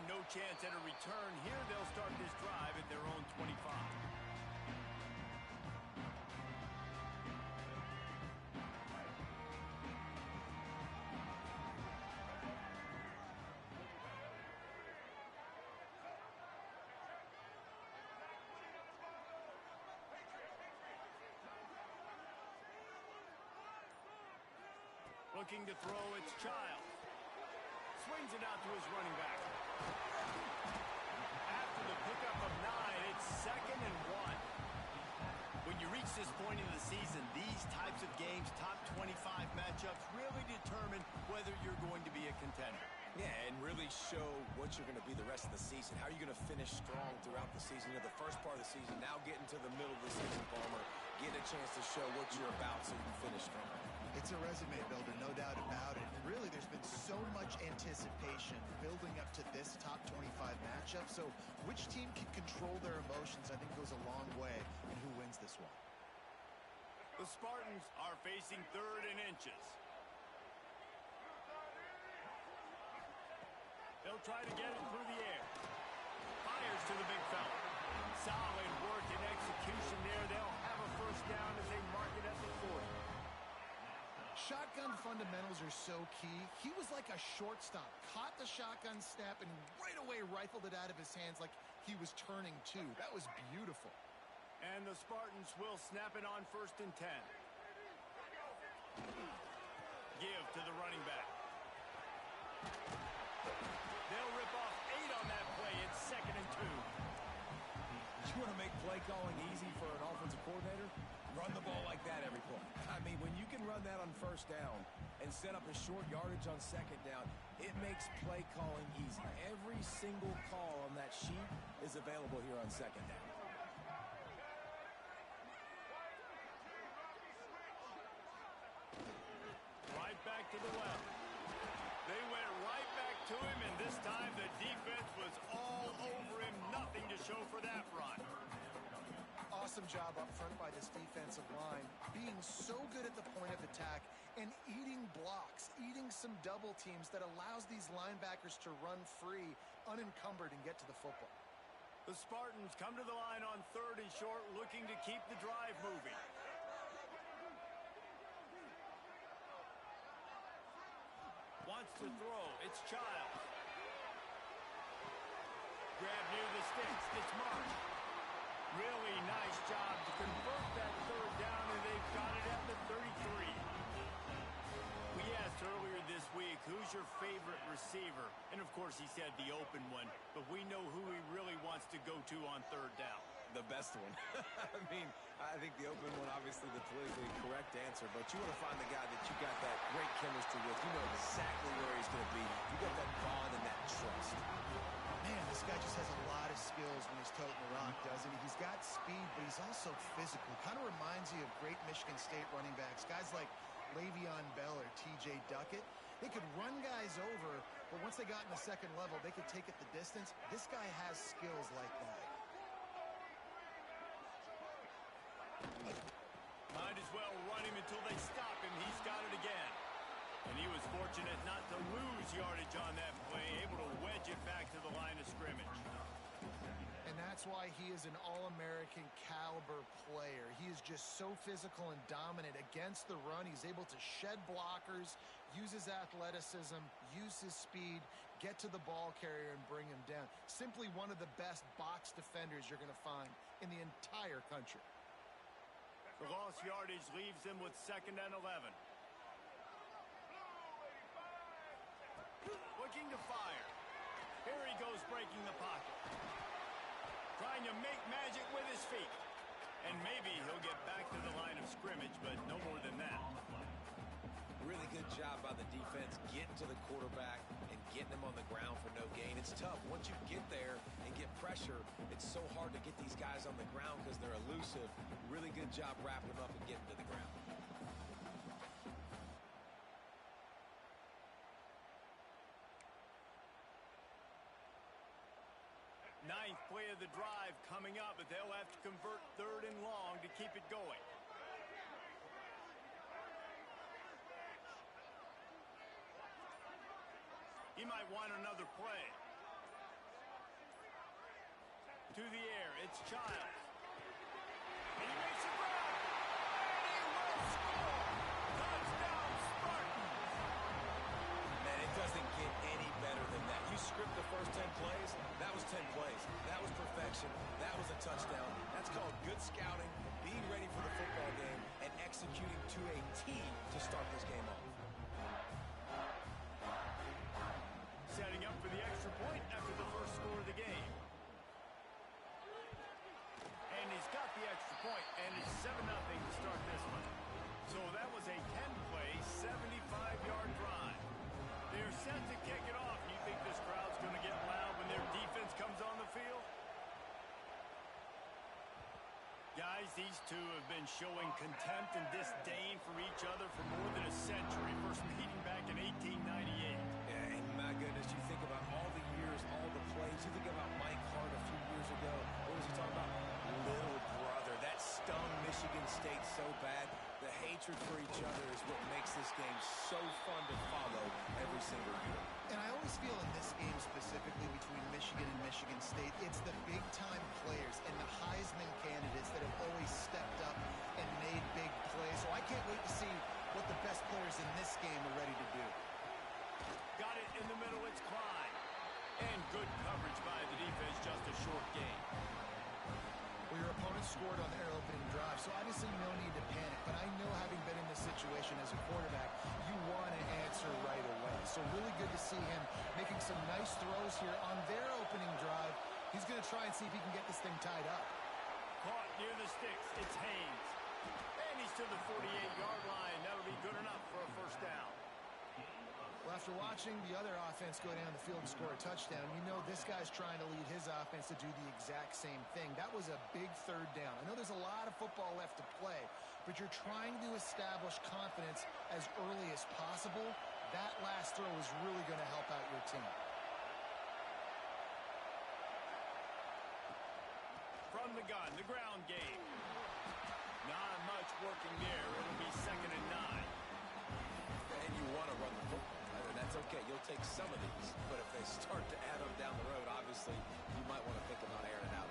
no chance at a return here. They'll start this drive at their own 25. Looking to throw, it's Child. Swings it out to his running back. After the pickup of 9, it's 2nd and 1. When you reach this point in the season, these types of games, top 25 matchups, really determine whether you're going to be a contender. Yeah, and really show what you're going to be the rest of the season. How are you going to finish strong throughout the season? You know, the first part of the season, now getting to the middle of the season, Palmer, getting a chance to show what you're about so you can finish strong. It's a resume builder, no doubt about it. And really, there's been so much anticipation building up to this top 25 matchup. So which team can control their emotions, I think, goes a long way in who wins this one. The Spartans are facing 3rd and inches. They'll try to get it through the air. Fires to the big fella. Solid work and execution there. They'll have a first down as they mark it at the 40. Shotgun fundamentals are so key. He was like a shortstop. Caught the shotgun snap and right away rifled it out of his hands like he was turning two. That was beautiful. And the Spartans will snap it on 1st and 10. Give to the running back. They'll rip off 8 on that play. It's 2nd and 2. You want to make play calling easy for an offensive coordinator? Run the ball like that every play. I mean, when you can run that on 1st down and set up a short yardage on 2nd down, it makes play calling easy. Every single call on that sheet is available here on 2nd down. Right back to the well. They went right back to him, and this time the defense was all over him. Nothing to show for that run. Awesome job up front by this defensive line, being so good at the point of attack and eating blocks, eating some double teams that allows these linebackers to run free, unencumbered, and get to the football. The Spartans come to the line on 3rd and short, looking to keep the drive moving. Wants to throw. It's Child. Grab near the sticks. It's Marsh. Really nice job to convert that 3rd down, and they've got it at the 33. We asked earlier this week, who's your favorite receiver? And, of course, he said the open one, but we know who he really wants to go to on 3rd down. The best one. I mean, I think the open one, obviously the politically correct answer, but you want to find the guy that you got that great chemistry with. You know exactly where he's going to be. You got that bond and that trust. Man, this guy just has a lot of skills when he's toting the rock, doesn't he? He's got speed, but he's also physical. Kind of reminds you of great Michigan State running backs. Guys like Le'Veon Bell or T.J. Duckett. They could run guys over, but once they got in the 2nd level, they could take it the distance. This guy has skills like that. Might as well run him until they stop him. He's got it again. And he was fortunate not to lose yardage on that play, able to wedge it back to the line of scrimmage. And that's why he is an All-American caliber player. He is just so physical and dominant against the run. He's able to shed blockers, use his athleticism, use his speed, get to the ball carrier and bring him down. Simply one of the best box defenders you're going to find in the entire country. The lost yardage leaves them with 2nd and 11. Looking to fire. Here he goes, breaking the pocket. Trying to make magic with his feet. And maybe he'll get back to the line of scrimmage, but no more than that. Really good job by the defense getting to the quarterback and getting him on the ground for no gain. It's tough. Once you get there and get pressure, it's so hard to get these guys on the ground because they're elusive. Really good job wrapping them up and getting to the ground. Ninth play of the drive coming up, but they'll have to convert 3rd and long to keep it going. He might want another play. through the air. It's Childs. And he makes a grab. And he will score. Touchdown, Spartans. Man, it doesn't get any better than that. You script the first 10 plays, that was 10 plays. That was perfection. That was a touchdown. That's called good scouting, being ready for the football game, and executing to a T to start this game off. Setting up for the extra point after the first score of the game. And he's got the extra point, and it's 7-0 to start this one. So that was a 10-play, 75-yard drive. They're set to kick it off. You think this crowd's going to get loud when their defense comes on the field? Guys, these two have been showing contempt and disdain for each other for more than a century. First meeting back in 1898. Yeah, and my goodness, you think about all the years, all the plays. You think about Mike Hart a few years ago. What was he talking about? Little brother. That stung Michigan State so bad. The hatred for each other is what makes this game so fun to follow every single year. And I always feel in this game specifically between Michigan and Michigan State, it's the big-time players and the Heisman candidates that have always stepped up and made big plays. So I can't wait to see what the best players in this game are ready to do. Got it in the middle, it's Klein. And good coverage by the defense, just a short game. Well, your opponent scored on their opening drive, so obviously no need to panic. But I know, having been in this situation as a quarterback, you want to answer right away. So really good to see him making some nice throws here on their opening drive. He's going to try and see if he can get this thing tied up. Caught near the sticks, it's Haynes. And he's to the 48-yard line. That'll be good enough for a first down. Well, after watching the other offense go down the field and score a touchdown, you know this guy's trying to lead his offense to do the exact same thing. That was a big third down. I know there's a lot of football left to play, but you're trying to establish confidence as early as possible. That last throw is really going to help out your team. From the gun, the ground game. Not much working there. It'll be 2nd and 9. And you want to run the football. That's okay. You'll take some of these. But if they start to add them down the road, obviously, you might want to think about airing it out.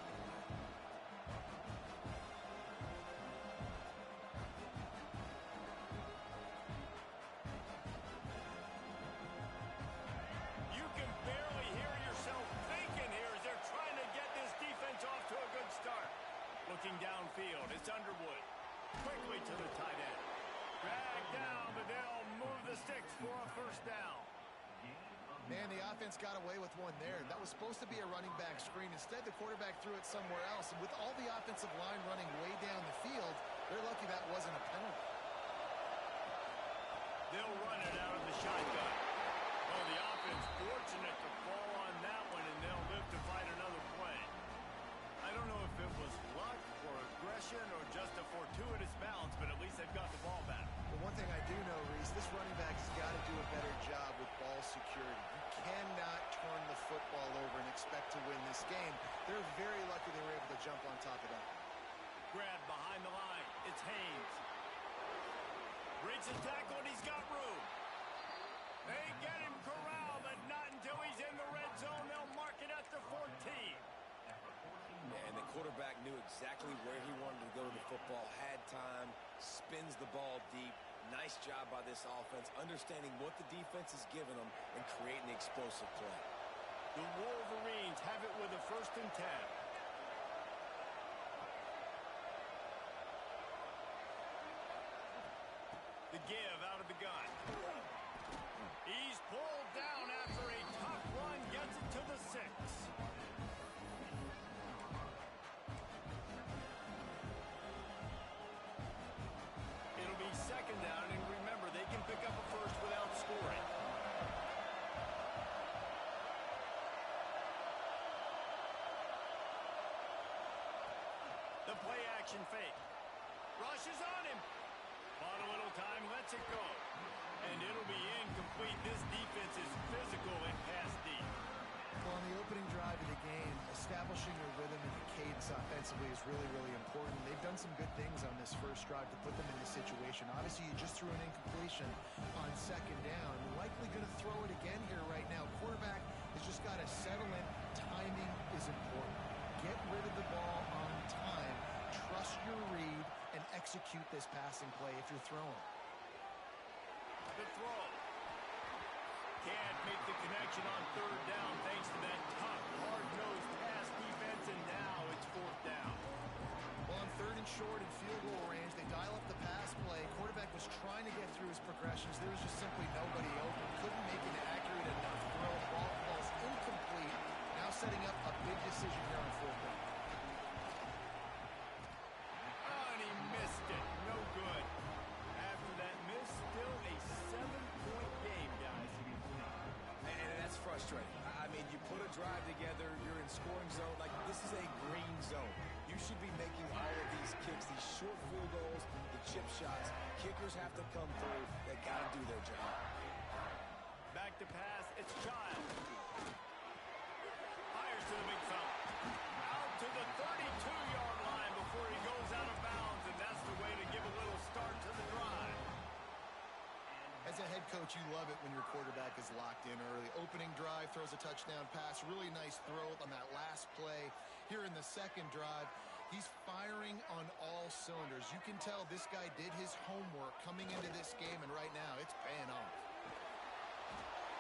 You can barely hear yourself thinking here as they're trying to get this defense off to a good start. Looking downfield, it's Underwood. Quickly to the tight end. Dragged down, but they'll move the sticks for a first down. Man, the offense got away with one there. That was supposed to be a running back screen. Instead, the quarterback threw it somewhere else. And with all the offensive line running way down the field, they're lucky that wasn't a penalty. They'll run it out of the shotgun. Oh, the offense fortunate to fall on that one, and they'll live to fight another play. I don't know if it was luck or aggression or just a fortuitous bounce, but at least they've got the ball back. But one thing I do know, Reese, this running back has got to do a better job with ball security. You cannot turn the football over and expect to win this game. They're very lucky they were able to jump on top of that. Grab behind the line. It's Haynes. Breaks a tackle, and he's got room. They get him corralled, but not until he's in the red zone. They'll mark it at the 14. And the quarterback knew exactly where he wanted to go to the football, had time, spins the ball deep. Nice job by this offense, understanding what the defense is giving them and creating the explosive play. The Wolverines have it with a 1st and 10. The give out of the gun. He's pulled down after a tough run, gets it to the 6. It'll be 2nd down, and remember, they can pick up a first without scoring. The play action fake. Rushes on him. Bought a little time, lets it go. And it'll be incomplete. This defense is physical and pass deep. Well, on the opening drive of the game, establishing a rhythm and a cadence offensively is really, really important. They've done some good things on this first drive to put them in this situation. Obviously, you just threw an incompletion on 2nd down. Likely going to throw it again here right now. Quarterback has just got to settle in. Timing is important. Get rid execute this passing play if you're throwing. The throw. Can't make the connection on third down thanks to that tough, hard-nosed pass defense, and now it's fourth down. Well, on third and short and field goal range, they dial up the pass play. Quarterback was trying to get through his progressions. There was just simply nobody open. Couldn't make an accurate enough throw. Ball falls incomplete. Now setting up a big decision here on fourth down. Oh, and he missed it. No good. After that miss, still a 7-point game, guys. And that's frustrating. I mean, you put a drive together, you're in scoring zone. Like, this is a green zone. You should be making all of these kicks, these short field goals, the chip shots. Kickers have to come through. They got to do their job. Back to pass. It's Child. Fires to the big fella. Out to the 32-yard line before he goes out of bounds, and that's the way to give a little start to the drive. As a head coach, you love it when your quarterback is locked in early. Opening drive, throws a touchdown pass. Really nice throw on that last play. Here in the second drive, he's firing on all cylinders. You can tell this guy did his homework coming into this game, and right now it's paying off.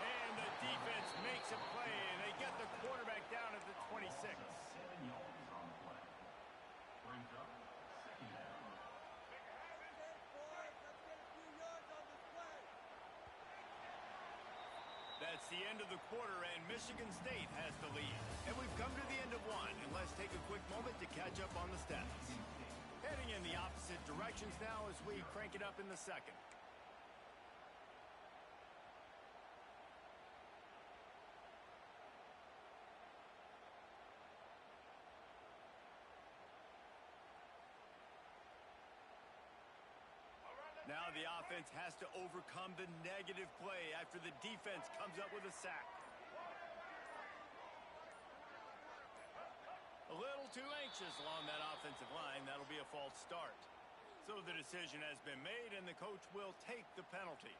And the defense makes a play, and they get the quarterback down at the 26. That's the end of the quarter, and Michigan State has the lead. And we've come to the end of one, and let's take a quick moment to catch up on the stats. Heading in the opposite directions now as we crank it up in the second. Now the offense has to overcome the negative play after the defense comes up with a sack. A little too anxious along that offensive line. That'll be a false start. So the decision has been made, and the coach will take the penalty.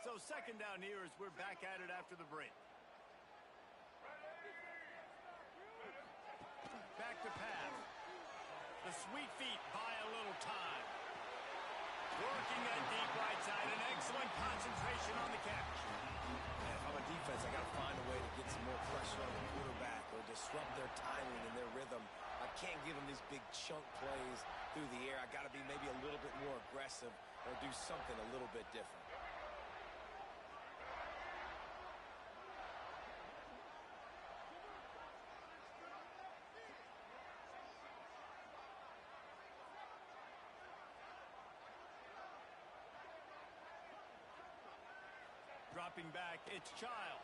So second down here as we're back at it after the break. Back to pass. The sweet feet buy a little time. Working that deep right side. An excellent concentration on the catch. And if I'm a defense, I got to find a way to get some more pressure on the quarterback or disrupt their timing and their rhythm. I can't give them these big chunk plays through the air. I got to be maybe a little bit more aggressive or do something a little bit different. Dropping back, it's Child.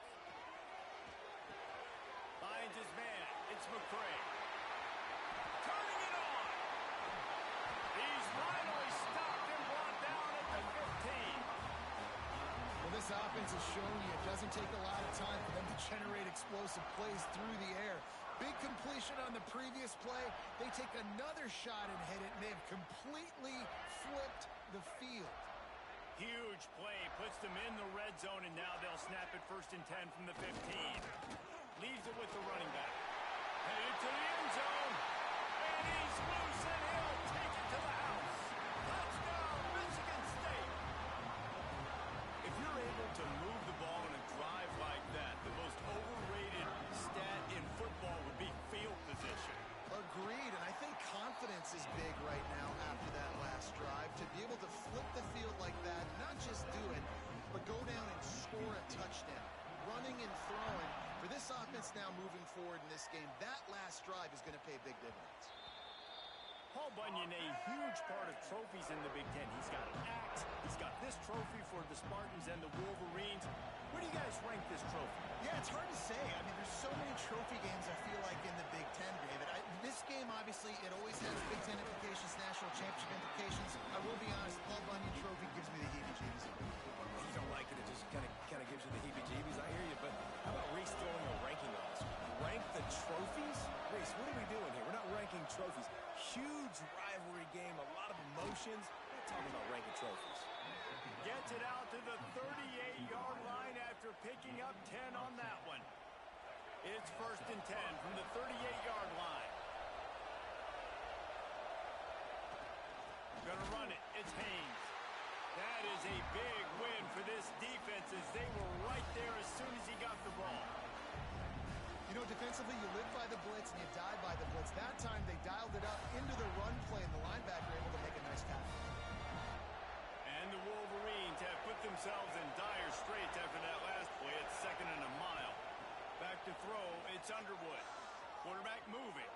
Finds his man, it's McCray. Turning it on. He's finally stopped and brought down at the 15. Well, this offense is showing you it doesn't take a lot of time for them to generate explosive plays through the air. Big completion on the previous play. They take another shot and hit it, and they have completely flipped the field. Huge play, puts them in the red zone, and now they'll snap it 1st and 10 from the 15. Leaves it with the running back. Headed to the end zone. And he's loose, and he'll take it to the house. Touchdown, Michigan State. If you're able to move the ball in a drive like that, the most overrated stat in football would be field position. Agreed, and I think confidence is big right now after that last drive. To be able to flip the field like that, not just do it, but go down and score a touchdown. Running and throwing. For this offense now moving forward in this game, that last drive is going to pay big dividends. Paul Bunyan, a huge part of trophies in the Big Ten. He's got an axe. He's got this trophy for the Spartans and the Wolverines. Where do you guys rank this trophy? Yeah, it's hard to say. I mean, there's so many trophy games, I feel like, in the Big Ten, David. This game, obviously, it always has Big Ten implications, national championship implications. I will be honest, Paul Bunyan trophy gives me the heebie-jeebies. You don't like it, it just kind of gives you the heebie-jeebies. I hear you, but how about Reese throwing a ranking on us? Rank the trophies? Reese, what are we doing here? We're not ranking trophies. Huge rivalry game, a lot of emotions. We're not talking about ranking trophies. Gets it out to the 38-yard line after picking up 10 on that one. It's 1st and 10 from the 38-yard line. Gonna run it. It's Haynes. That is a big win for this defense as they were right there as soon as he got the ball. You know, defensively, you live by the blitz and you die by the blitz. That time, they dialed it up into the run play, and the linebacker able to make a nice tackle. And the Wolverines have put themselves in dire straits after that last play. It's 2nd and a mile. Back to throw. It's Underwood. Quarterback moving.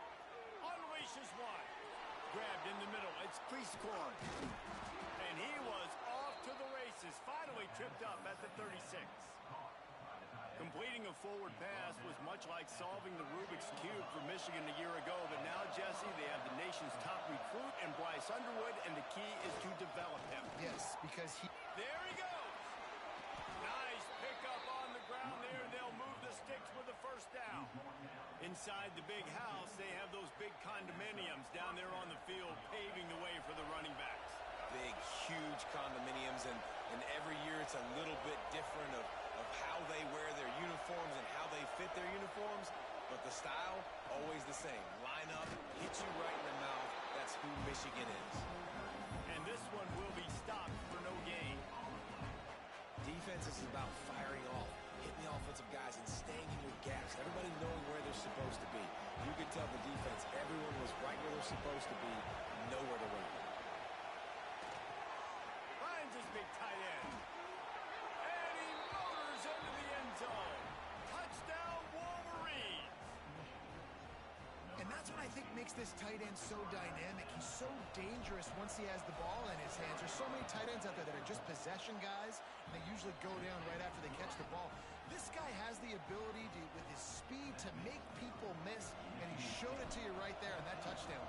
Unleashes one. Grabbed in the middle. It's Cleescore. And he was off to the races. Finally tripped up at the 36. Completing a forward pass was much like solving the Rubik's Cube for Michigan a year ago. But now, Jesse, they have the nation's top recruit in Bryce Underwood, and the key is to develop him. Yes, because he... There he goes. Nice pickup on the ground there. They'll move the sticks with the 1st down. Inside the big house, they have those big condominiums down there on the field, paving the way for the running backs. Big, huge condominiums, and every year it's a little bit different of how they wear their uniforms and how they fit their uniforms, but the style, always the same. Line up, hit you right in the mouth. That's who Michigan is. And this one will be stopped for no gain. Defense is about firing off, hitting the offensive guys and staying in your gaps. Everybody knowing where they're supposed to be. You can tell the defense, everyone was right where they're supposed to be, nowhere to run. Finds his big tight end. And he motors into the end zone. Touchdown, Wolverines. And that's what I think makes this tight end so dynamic. He's so dangerous once he has the ball in his hands. There's so many tight ends out there that are just possession guys, and they usually go down right after they catch the ball. This guy has the ability to, with his speed, to make people miss, and he showed it to you right there in that touchdown.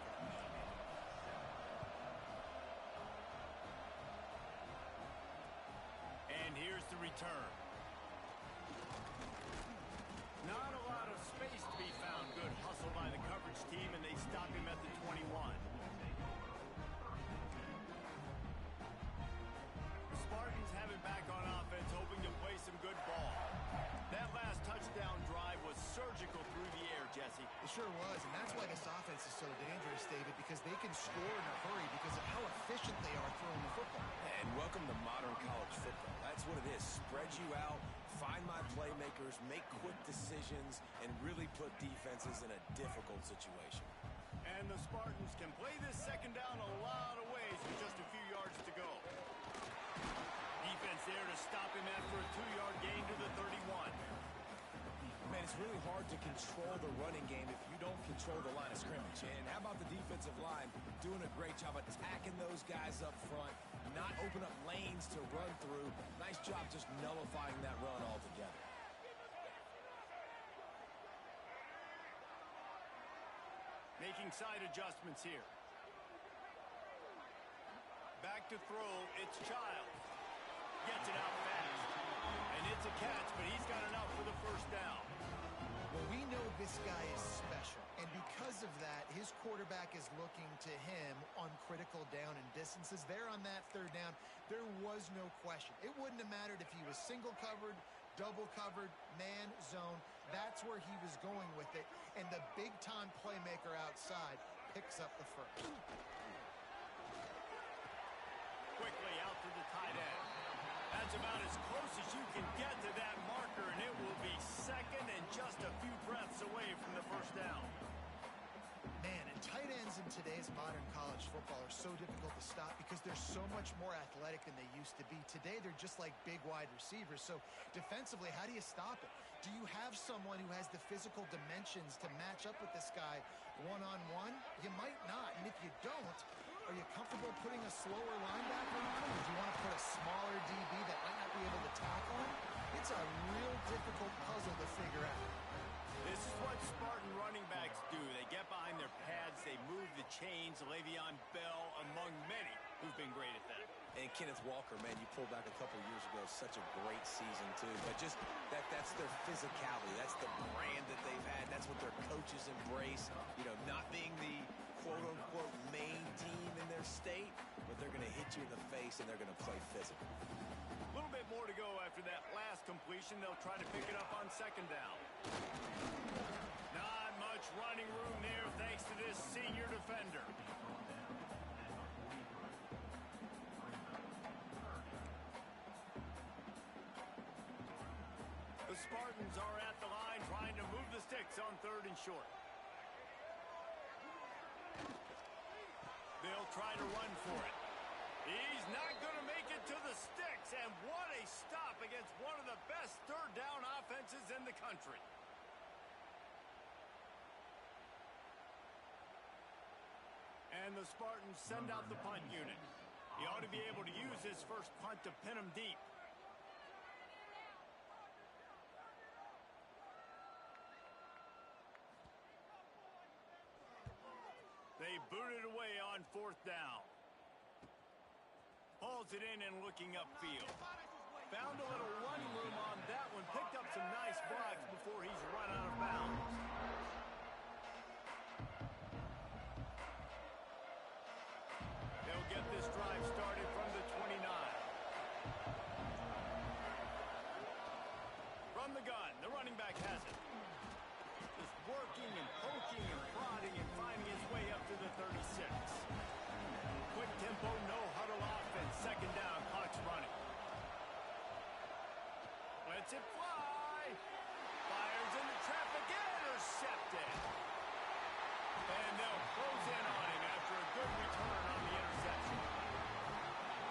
And here's the return. Not a lot of space to be found. Good hustle by the coverage team, and they stop him at the 21. The Spartans have it back on offense, hoping to play some good ball. That last touchdown drive was surgical through the air, Jesse. It sure was, and that's why this offense is so dangerous, David, because they can score in a hurry because of how efficient they are throwing the football. And welcome to modern college football. That's what it is. Spread you out, find my playmakers, make quick decisions, and really put defenses in a difficult situation. And the Spartans can play this 2nd down a lot of ways with just a few yards to go. Defense there to stop him after a 2-yard gain to the 31. Man, it's really hard to control the running game if you don't control the line of scrimmage. And how about the defensive line doing a great job attacking those guys up front, not open up lanes to run through. Nice job just nullifying that run altogether. Making side adjustments here. Back to throw, it's Childs. Gets it out fast. And it's a catch, but he's got enough for the 1st down. Well, we know this guy is special, and because of that, his quarterback is looking to him on critical down and distances. There on that 3rd down, there was no question. It wouldn't have mattered if he was single covered, double covered, man, zone. That's where he was going with it, and the big-time playmaker outside picks up the 1st. Quickly out to the tight end. That's about as close as you can get to that marker, and it will be 2nd and just a few breaths away from the 1st down. Man, and tight ends in today's modern college football are so difficult to stop because they're so much more athletic than they used to be. Today, they're just like big wide receivers. So defensively, how do you stop it? Do you have someone who has the physical dimensions to match up with this guy one-on-one? You might not, and if you don't, are you comfortable putting a slower linebacker on him? Or do you want to put a smaller DB that might not be able to tackle him? It's a real difficult puzzle to figure out. This is what Spartan running backs do. They get behind their pads, they move the chains. Le'Veon Bell among many who've been great at that. And Kenneth Walker, man, you pulled back a couple years ago, such a great season, too. But just that's their physicality. That's the brand that they've had. That's what their coaches embrace. You know, not being the quote-unquote main team in their state, but they're going to hit you in the face and they're going to play physical. A little bit more to go after that last completion. They'll try to pick it up on second down. Not much running room there thanks to this senior defender. The Spartans are at the line trying to move the sticks on 3rd and short. They'll try to run for it. He's not going to make it to the sticks, and what a stop against one of the best 3rd down offenses in the country. And the Spartans send out the punt unit. He ought to be able to use his first punt to pin him deep. They boot it away on 4th down. Hauls it in and looking upfield. Found a little running room on that one. Picked up some nice blocks before he's run out of bounds. They'll get this drive started from the 29. From the gun, the running back has it. Just working and poking and prodding and finding his way up to the 36. Quick tempo, no huddle offense. Second down, clock's running. Lets it fly. Fires into traffic, intercepted. And they'll close in on him after a good return on the interception.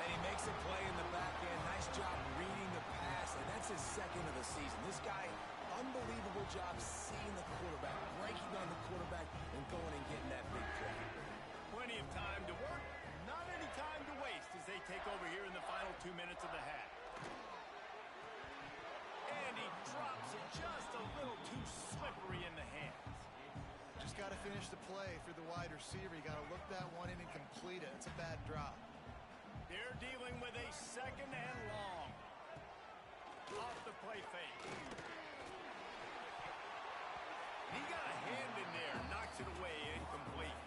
And he makes a play in the back end. Nice job reading the pass, and that's his 2nd of the season. This guy, unbelievable job seeing the quarterback, breaking on the quarterback, and going and getting that big play. Plenty of time to work, not any time to waste as they take over here in the final 2 minutes of the half. And he drops it just a little too slippery in the hands. Just got to finish the play for the wide receiver. You got to look that one in and complete it. It's a bad drop. They're dealing with a 2nd and long. Off the play fake. He got a hand in there, knocks it away, incomplete.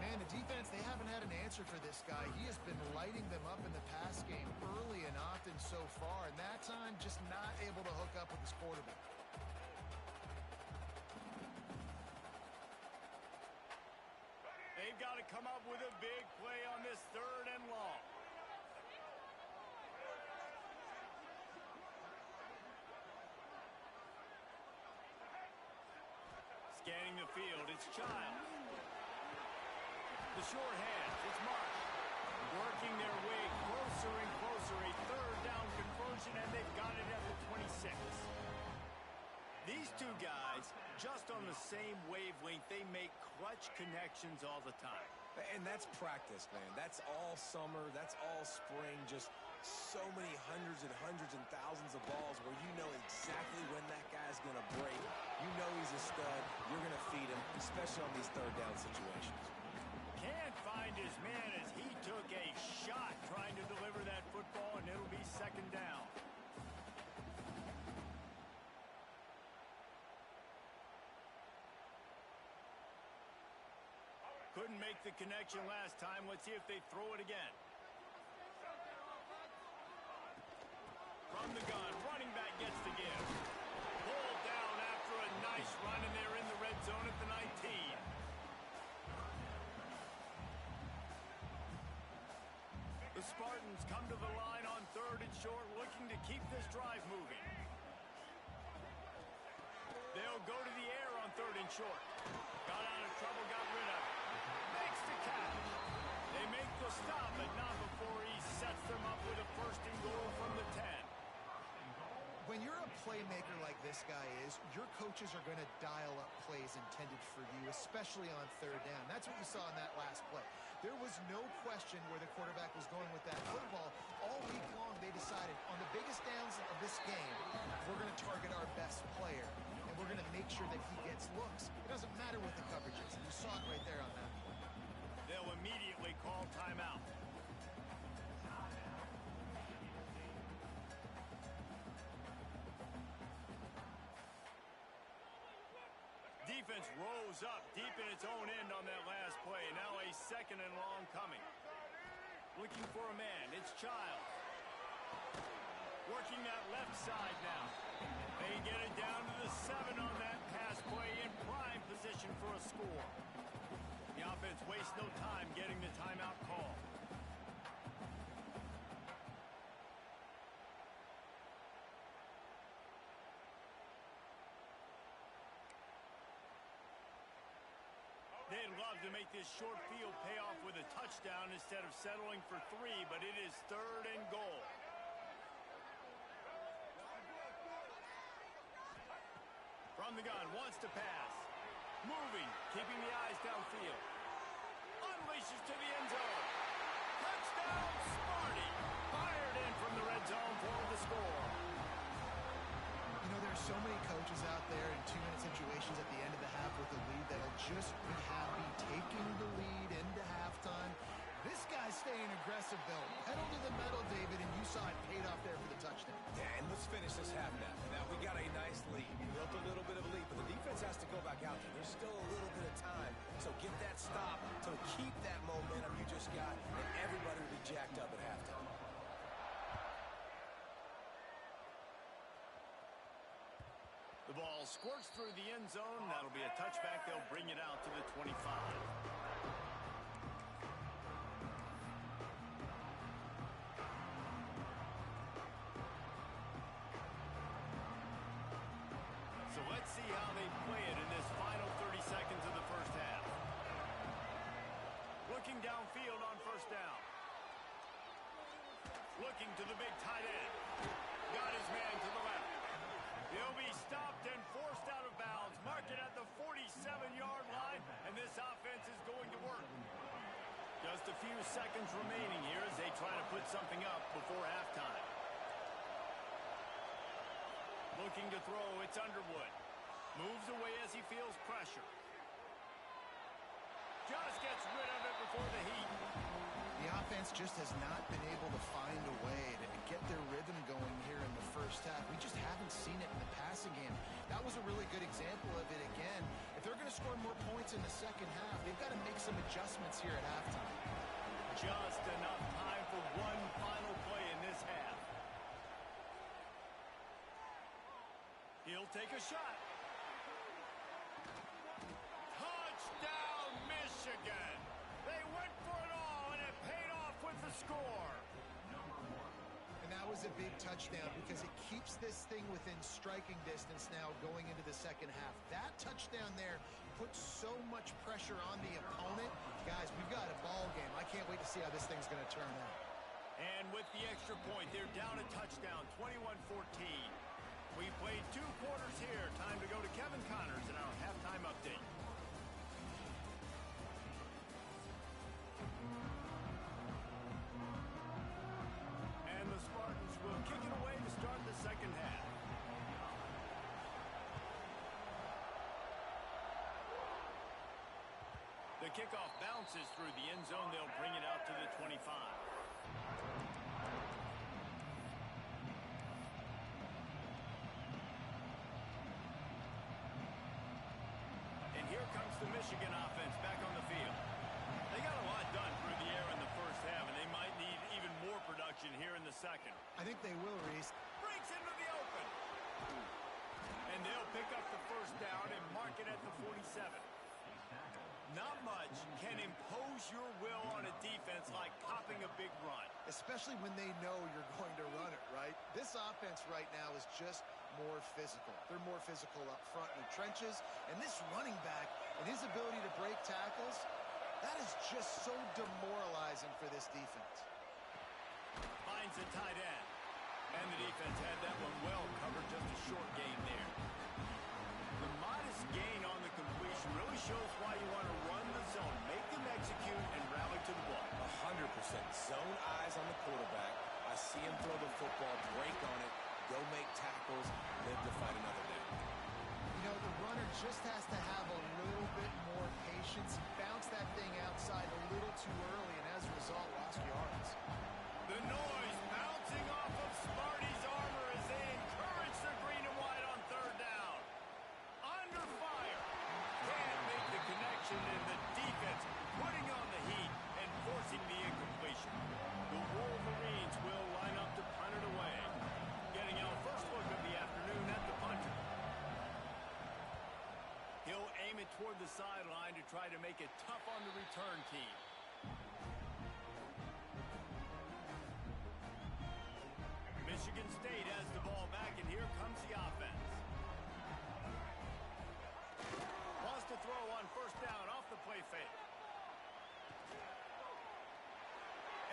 Man, the defense, they haven't had an answer for this guy. He has been lighting them up in the pass game early and often so far, and that time just not able to hook up with his quarterback. They've got to come up with a big play on this 3rd and long. Scanning the field, it's Childs. The short hands, it's Marsh. Working their way closer and closer. A 3rd down conversion, and they've got it at the 26. These two guys, just on the same wavelength, they make clutch connections all the time. And that's practice, man. That's all summer. That's all spring. Just so many hundreds and thousands of balls where you know exactly when that guy's going to break. You know he's a stud. You're going to feed him, especially on these 3rd down situations. Can't find his man as he took a shot trying to deliver that football, and it'll be 2nd down. Couldn't make the connection last time. Let's see if they throw it again. From the gun, running back gets the give. Pulled down after a nice run, and they're in the red zone at the 19. The Spartans come to the line on 3rd and short, looking to keep this drive moving. They'll go to the air on 3rd and short. Got out of trouble, got rid of it. Makes the catch. They make the stop, but not before he sets them up with a 1st and goal from the 10. When you're a playmaker like this guy is, your coaches are going to dial up plays intended for you, especially on 3rd down. That's what you saw in that last play. There was no question where the quarterback was going with that football. All week long, they decided on the biggest downs of this game, we're going to target our best player, and we're going to make sure that he gets looks. It doesn't matter what the coverage is. You saw it right there on that play. They'll immediately call timeout. Defense rose up deep in its own end on that last play. Now a 2nd and long coming. Looking for a man. It's Childs. Working that left side now. They get it down to the 7 on that pass play in prime position for a score. The offense wastes no time getting the timeout call. They'd love to make this short field pay off with a touchdown instead of settling for 3, but it is 3rd and goal. From the gun, wants to pass. Moving, keeping the eyes downfield. Unleashes to the end zone. Touchdown, Sparty. Fired in from the red zone for the score. You know, there's so many coaches out there in 2-minute situations at the end of the half with a lead that'll just be happy taking the lead into halftime. This guy's staying aggressive, though. Pedal to the metal, David, and you saw it paid off there for the touchdown. Yeah, and let's finish this half now. Now, we got a nice lead. Built a little bit of a lead, but the defense has to go back out there. There's still a little bit of time. So get that stop. So keep that momentum you just got, and everybody will be jacked up at halftime. The ball squirts through the end zone. That'll be a touchback. They'll bring it out to the 25. So let's see how they play it in this final 30 seconds of the first half. Looking downfield on first down. Looking to the big tight end. Got his man to the left. He'll be stopped and forced out of bounds. Marked it at the 47-yard line, and this offense is going to work. Just a few seconds remaining here as they try to put something up before halftime. Looking to throw, it's Underwood. Moves away as he feels pressure. Just gets rid of it before the heat. The offense just has not been able to find a way to get their rhythm going here in the first half. We just haven't seen it in the passing game. That was a really good example of it again. If they're going to score more points in the second half, they've got to make some adjustments here at halftime. Just enough time for one final play in this half. He'll take a shot. Touchdown, Michigan! They went for it all, and it paid off with the score. And that was a big touchdown because it keeps this thing within striking distance now going into the second half. That touchdown there puts so much pressure on the opponent. Guys, we've got a ball game. I can't wait to see how this thing's going to turn out. And with the extra point, they're down a touchdown, 21-14. We played 2 quarters here. Time to go to Kevin Connors in our halftime update. And the Spartans will kick it away to start the second half. The kickoff bounces through the end zone. They'll bring it out to the 25. And here comes the Michigan offense back on the field. They got a lot done through the air in the first half, and they might need even more production here in the second. I think they will, Reese. Breaks into the open. And they'll pick up the first down and mark it at the 47. Not much can impose your will on a defense like popping a big run. Especially when they know you're going to run it, right? This offense right now is just more physical. They're more physical up front in the trenches. And this running back and his ability to break tackles, that is just so demoralizing for this defense. Finds a tight end. And the defense had that one well covered, just a short gain there. The modest gain on the completion really shows why you want to run the zone, make them execute, and rally to the ball. 100%. Zone eyes on the quarterback. I see him throw the football, break on it, go make tackles, live to fight another day. You know, the runner just has to have a little bit more patience. Bounce that thing outside a little too early, and as a result, lost yards. The noise bouncing off of Sparty's armor as they encourage the green and white on third down. Under fire. Can't make the connection, and the defense putting on the heat and forcing the incompletion. The Wolverines will line up to punt it away. toward the sideline to try to make it tough on the return team. Michigan State has the ball back, and here comes the offense. Wants to throw on first down off the play fake.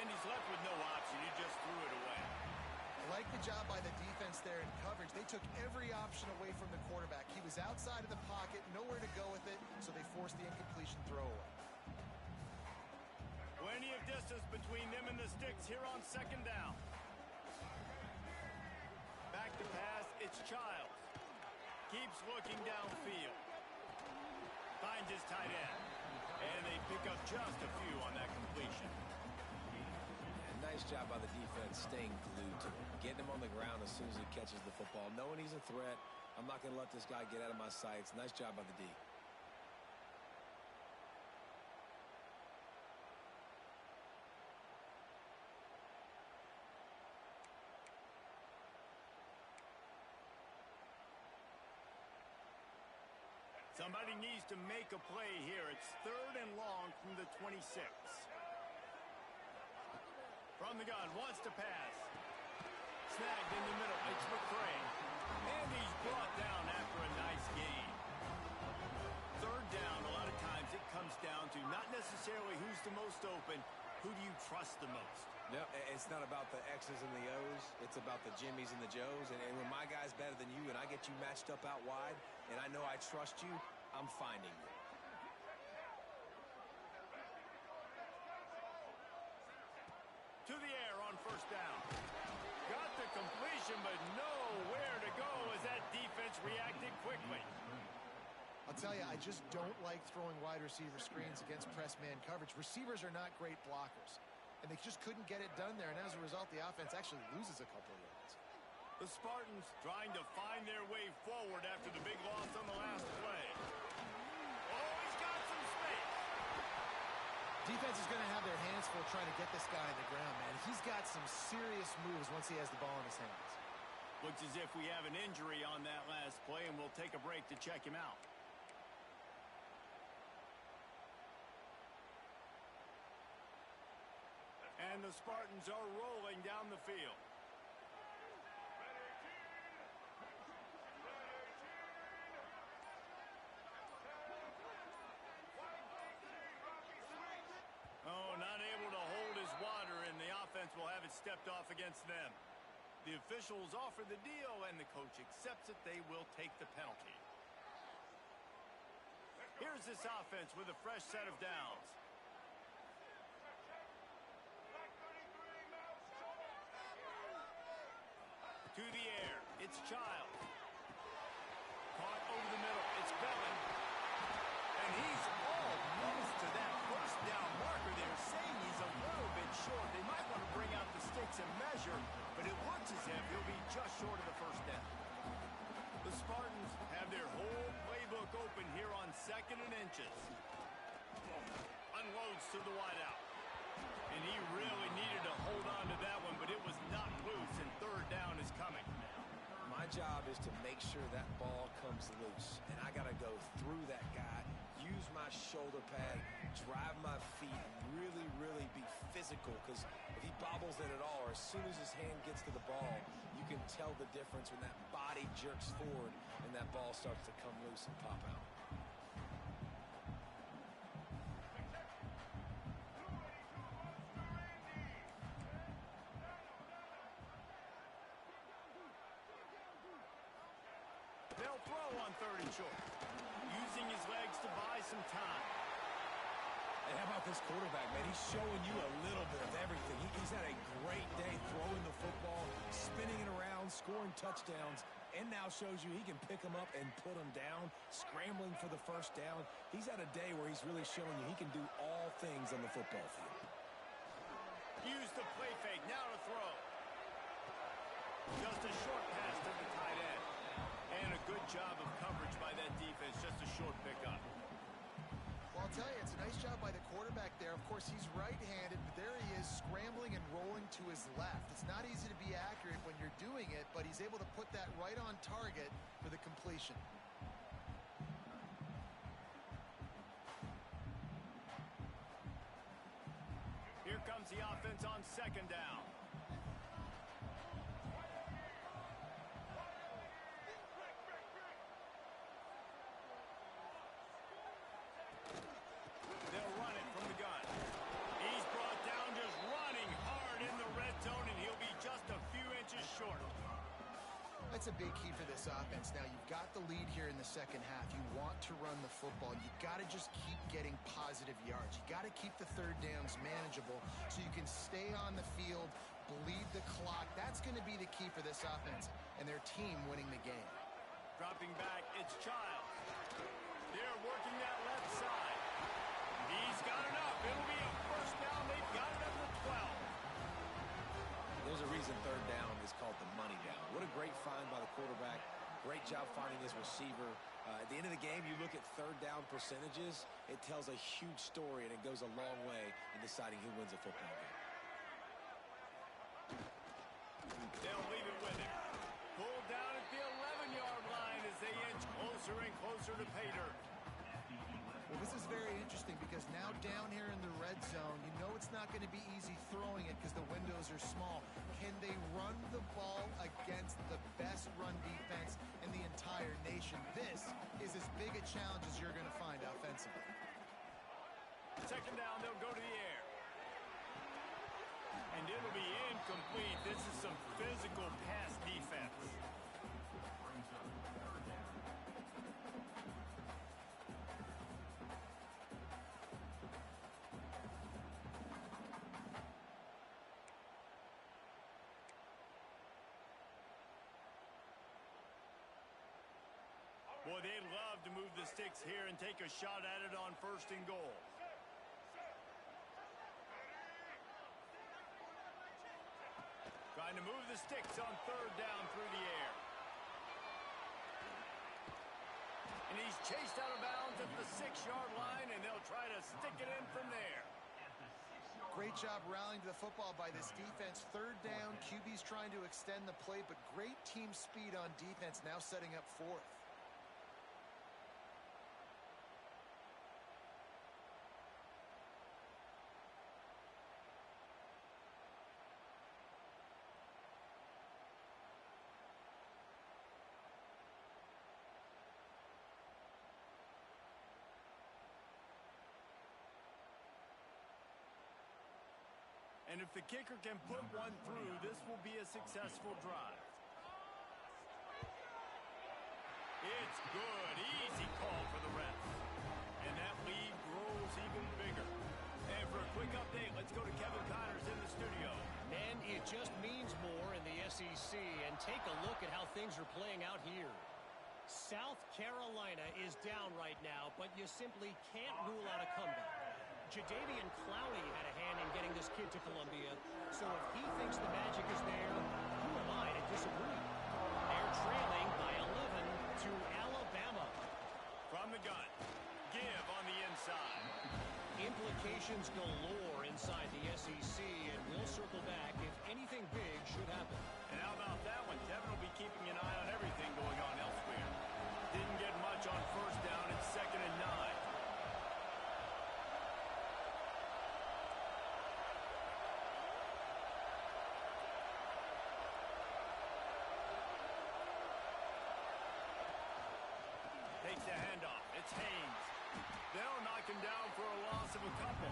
And he's left with no option. He just threw it away. I like the job by the defense there in coverage. They took every option away from the quarterback. He was outside of the pocket, nowhere to go with it, so they forced the incompletion throwaway. Plenty of distance between them and the sticks here on second down. Back to pass, it's Childs. Keeps looking downfield. Finds his tight end. And they pick up just a few on that completion. Nice job by the defense staying glued to him, getting him on the ground as soon as he catches the football, knowing he's a threat. I'm not going to let this guy get out of my sights. Nice job by the D. Somebody needs to make a play here. It's 3rd and long from the 26. From the gun, wants to pass. Snagged in the middle, it's McCray. And he's brought down after a nice gain. 3rd down, a lot of times it comes down to not necessarily who's the most open, who do you trust the most? Yep, it's not about the X's and the O's. It's about the Jimmies and the Joes. And when my guy's better than you and I get you matched up out wide and I know I trust you, I'm finding you. To the air on first down. Got the completion, but nowhere to go as that defense reacted quickly. I'll tell you, I just don't like throwing wide receiver screens against press man coverage. Receivers are not great blockers, and they just couldn't get it done there, and as a result, the offense actually loses a couple of yards. The Spartans trying to find their way forward after the big loss on the last play. Oh, he's got some space. Defense is going to have their hands full trying to get this guy on the ground, man. He's got some serious moves once he has the ball in his hands. Looks as if we have an injury on that last play, and we'll take a break to check him out. And the Spartans are rolling down the field. Oh, not able to hold his water, and the offense will have it stepped off against them. The officials offer the deal, and the coach accepts it. They will take the penalty. Here's this offense with a fresh set of downs. To the air, it's Childs. Caught over the middle, it's Bellin. And he's almost to that first down marker. They're saying he's a little bit short. They might want to bring out the sticks and measure, but it looks as if he'll be just short of the first down. The Spartans have their whole playbook open here on 2nd and inches. Unloads to the wideout. And he really needed to hold on to that one, but it was not loose, and 3rd down is coming. My job is to make sure that ball comes loose, and I got to go through that guy, use my shoulder pad, drive my feet, really, really be physical, because if he bobbles it at all, or as soon as his hand gets to the ball, you can tell the difference when that body jerks forward and that ball starts to come loose and pop out. They'll throw on 3rd and short, using his legs to buy some time. And how about this quarterback, man? He's showing you a little bit of everything. He's had a great day throwing the football, spinning it around, scoring touchdowns, and now shows you he can pick them up and put them down, scrambling for the first down. He's had a day where he's really showing you he can do all things on the football field. Use the play fake, now to throw. Just a short pass to the tight end. And a good job of coverage by that defense, just a short pickup. Well, I'll tell you, it's a nice job by the quarterback there. Of course, he's right-handed, but there he is scrambling and rolling to his left. It's not easy to be accurate when you're doing it, but he's able to put that right on target for the completion. the offense on second down. They'll run it from the gun. He's brought down just running hard in the red zone, and he'll be just a few inches short. That's a big key for this offense. Now, you've got the lead here in the second half. You want to run the football. You got to just keep getting positive yards. You got to keep the third downs manageable so you can stay on the field, bleed the clock. That's going to be the key for this offense and their team winning the game. Dropping back, it's Child. They're working that left side. He's got enough. It'll be a first down. They've got it up to 12. There's a reason third down is called the money down. What a great find by the quarterback. Great job finding this receiver. At the end of the game, you look at third down percentages. It tells a huge story, and it goes a long way in deciding who wins a football game. They'll leave it with him. Pulled down at the 11-yard line as they inch closer and closer to pay dirt. Well, this is very interesting because now down here in the red zone, you know it's not going to be easy throwing it because the windows are small. Can they run the ball against the best run defense in the entire nation? This is as big a challenge as you're going to find offensively. Second down, they'll go to the air. And it'll be incomplete. This is some physical pass defense. Boy, they'd love to move the sticks here and take a shot at it on first and goal. Trying to move the sticks on third down through the air. And he's chased out of bounds at the 6-yard line, and they'll try to stick it in from there. Great job rallying to the football by this defense. Third down, QB's trying to extend the play, but great team speed on defense now setting up fourth. And if the kicker can put one through, this will be a successful drive. It's good. Easy call for the refs. And that lead grows even bigger. And for a quick update, let's go to Kevin Connors in the studio. And it just means more in the SEC. And take a look at how things are playing out here. South Carolina is down right now, but you simply can't rule out a comeback. Jadeveon Clowney had a hand in getting this kid to Columbia, so if he thinks the magic is there, who am I to disagree? They're trailing by 11 to Alabama. From the gun, give on the inside. Implications galore inside the SEC, and we'll circle back if anything big should happen. And how about that one? Kevin will be keeping an eye on everything going on elsewhere. Didn't get much on first down. It's 2nd and 9. Takes the handoff. It's Haynes. They'll knock him down for a loss of a couple.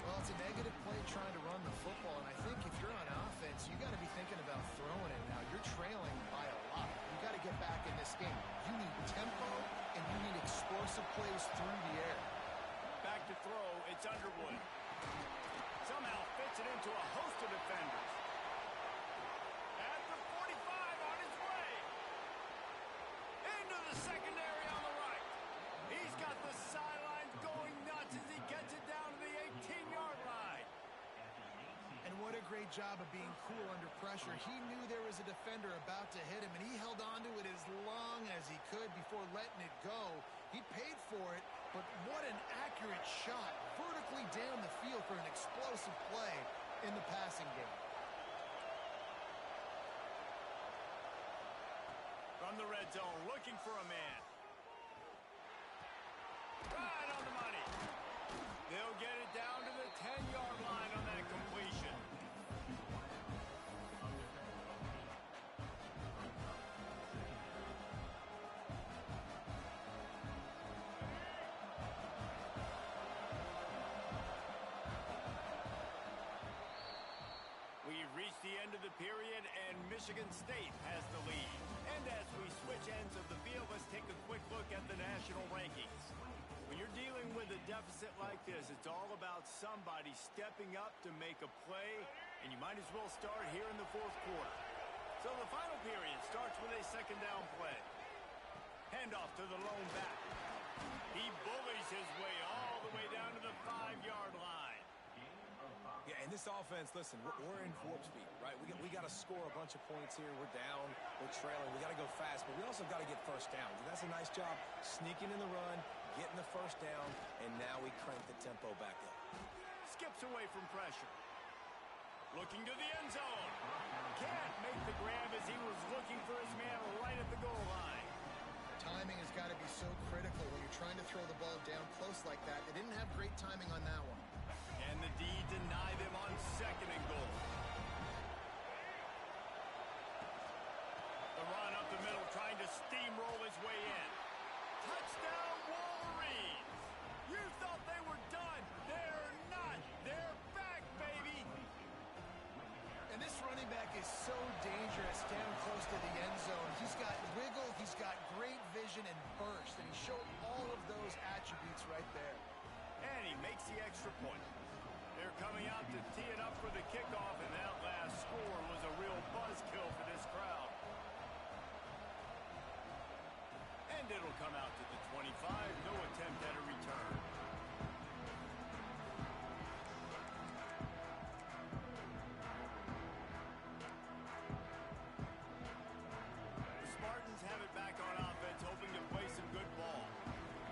Well, it's a negative play trying to run the football, and I think if you're on offense, you got to be thinking about throwing it now. You're trailing by a lot. You got to get back in this game. You need tempo, and you need explosive plays through the air. Back to throw, it's Underwood. Somehow fits it into a host of defenders. At the 45 on his way. Into the secondary on the right. He's got the sidelines going nuts as he gets it down to the 18-yard line. And what a great job of being cool under pressure. He knew there was a defender about to hit him, and he held on to it as long as he could before letting it go. He paid for it, but what an accurate shot vertically down the field for an explosive play in the passing game. From the red zone, looking for a man. Right on the money. They'll get it down to the 10-yard line on that almost the end of the period, and Michigan State has the lead. And as we switch ends of the field, let's take a quick look at the national rankings. When you're dealing with a deficit like this, it's all about somebody stepping up to make a play, and you might as well start here in the fourth quarter. So the final period starts with a second down play. Handoff to the lone back. He bullies his way all the way down to the 5-yard line. Yeah, and this offense, listen, we're in warp speed, right? We got to score a bunch of points here. We're down, we're trailing. We got to go fast, but we also got to get first down. And that's a nice job sneaking in the run, getting the first down, and now we crank the tempo back up. Skips away from pressure. Looking to the end zone. Can't make the grab as he was looking for his man right at the goal line. Timing has got to be so critical when you're trying to throw the ball down close like that. They didn't have great timing on that one. And the D deny them on second and goal. The run up the middle, trying to steamroll his way in. Touchdown, Wolverines! You thought they were done. They're not. They're back, baby! And this running back is so dangerous down close to the end zone. He's got wiggle, he's got great vision and burst, and he showed all of those attributes right there. And he makes the extra point. They're coming out to tee it up for the kickoff, and that last score was a real buzzkill for this crowd. And it'll come out to the 25. No attempt at a return. The Spartans have it back on offense, hoping to play some good ball.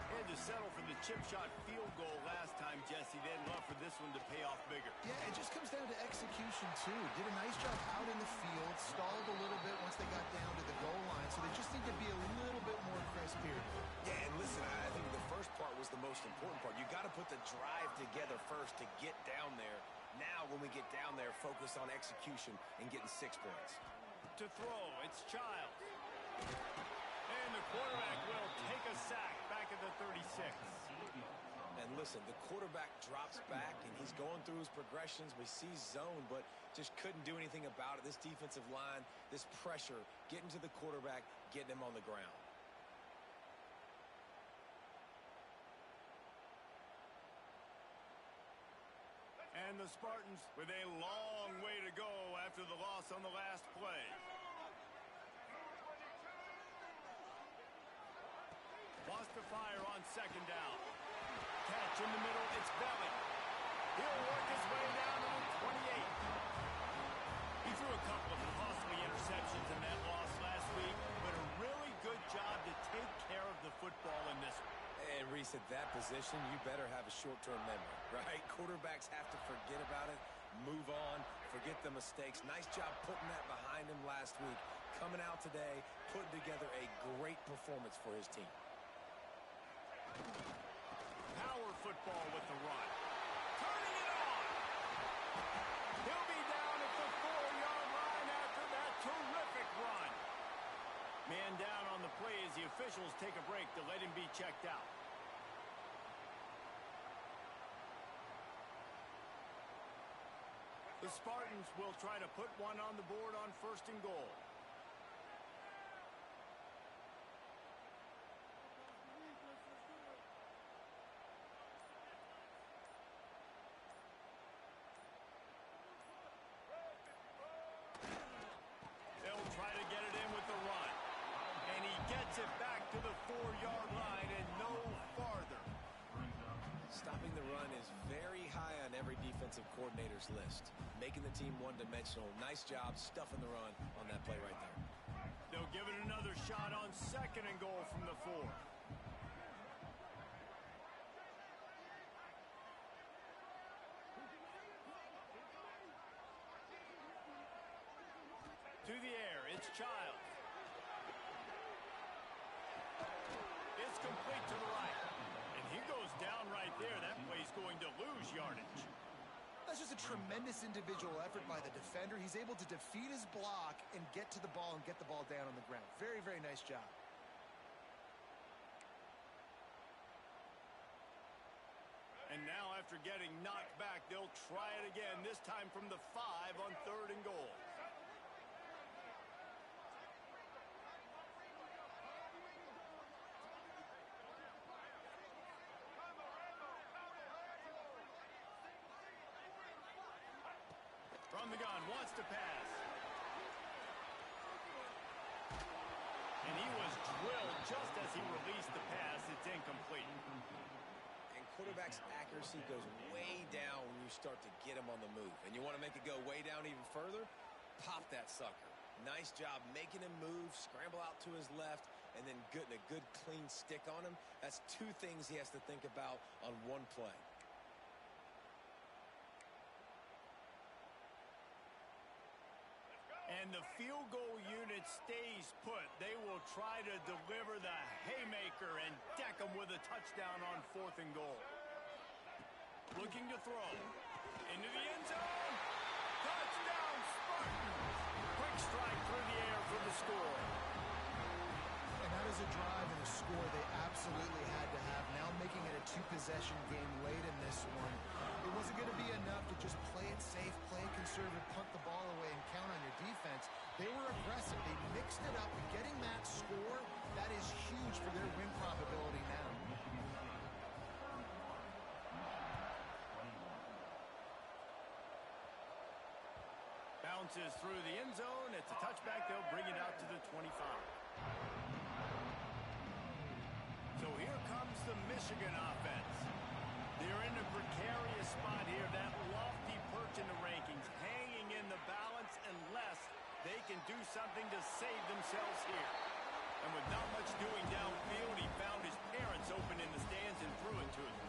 They had to settle for the chip shot field goal last time, Jesse. They'd love for this one to pay off bigger. Yeah, it just comes down to execution, too. Did a nice job out in the field, stalled a little bit once they got down to the goal line, so they just need to be a little bit more crisp here. Yeah, and listen, I think the first part was the most important part. You got to put the drive together first to get down there. Now, when we get down there, focus on execution and getting 6 points. To throw, it's Childs. And the quarterback will take a sack back at the 36. And listen, the quarterback drops back, and he's going through his progressions. We see zone, but just couldn't do anything about it. This defensive line, this pressure, getting to the quarterback, getting him on the ground. And the Spartans with a long way to go after the loss on the last play. Wants to fire on second down. Catch in the middle, it's Belly. He'll work his way down to the 28. He threw a couple of costly interceptions in that loss last week, but a really good job to take care of the football in this one. And Reese, at that position, you better have a short-term memory, right? Quarterbacks have to forget about it, move on, forget the mistakes. Nice job putting that behind him last week. Coming out today, putting together a great performance for his team. Power football with the run. Turning it on. He'll be down at the 4-yard line after that terrific run. Man down on the play as the officials take a break to let him be checked out. The Spartans will try to put one on the board on first and goal. They'll try to get it in with the run. And he gets it back to the 4-yard line and no farther. Stopping the run is very high on every defensive coordinator's list. Making the team one-dimensional. Nice job stuffing the run on that play right there. They'll give it another shot on second and goal from the 4. To the air, it's Childs. It's complete to the right. And he goes down right there. That play's going to lose yardage. That's just a tremendous individual effort by the defender. He's able to defeat his block and get to the ball and get the ball down on the ground. Very, very nice job. And now after after getting knocked back, they'll try it again, this time from the 5 on 3rd and goal. From the gun, wants to pass. And he was drilled just as he released the pass. It's incomplete. And quarterback's accuracy goes way down when you start to get him on the move. And you want to make it go way down even further? Pop that sucker. Nice job making him move, scramble out to his left, and then getting a good clean stick on him. That's 2 things he has to think about on one play. And the field goal unit stays put. They will try to deliver the haymaker and deck them with a touchdown on 4th and goal. Looking to throw. Into the end zone. Touchdown, Spartans. Quick strike through the air for the score. And that is a drive and a score they absolutely had to have. Now making it a 2-possession game late in this one. It wasn't going to be enough to just play it safe, play it conservative, punt the ball away, and count on your defense. They were aggressive. They mixed it up. Getting that score, that is huge for their win probability now. Bounces through the end zone. It's a touchback. They'll bring it out to the 25. So here comes the Michigan offense. They're in a precarious spot here. That lofty perch in the rankings, hanging in the balance unless they can do something to save themselves here. And with not much doing downfield, he found his parents open in the stands and threw it to them.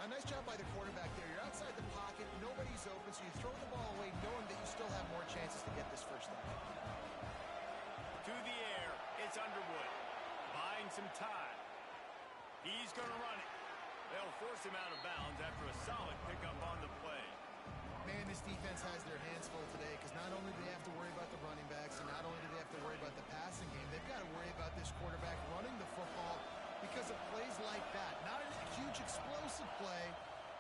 A nice job by the quarterback there. You're outside the pocket, nobody's open, so you throw the ball away knowing that you still have more chances to get this first down. To the air, it's Underwood. Buying some time. He's going to run it. They'll force him out of bounds after a solid pickup on the play. Man, this defense has their hands full today because not only do they have to worry about the running backs and not only do they have to worry about the passing game, they've got to worry about this quarterback running the football because of plays like that. Not a huge explosive play,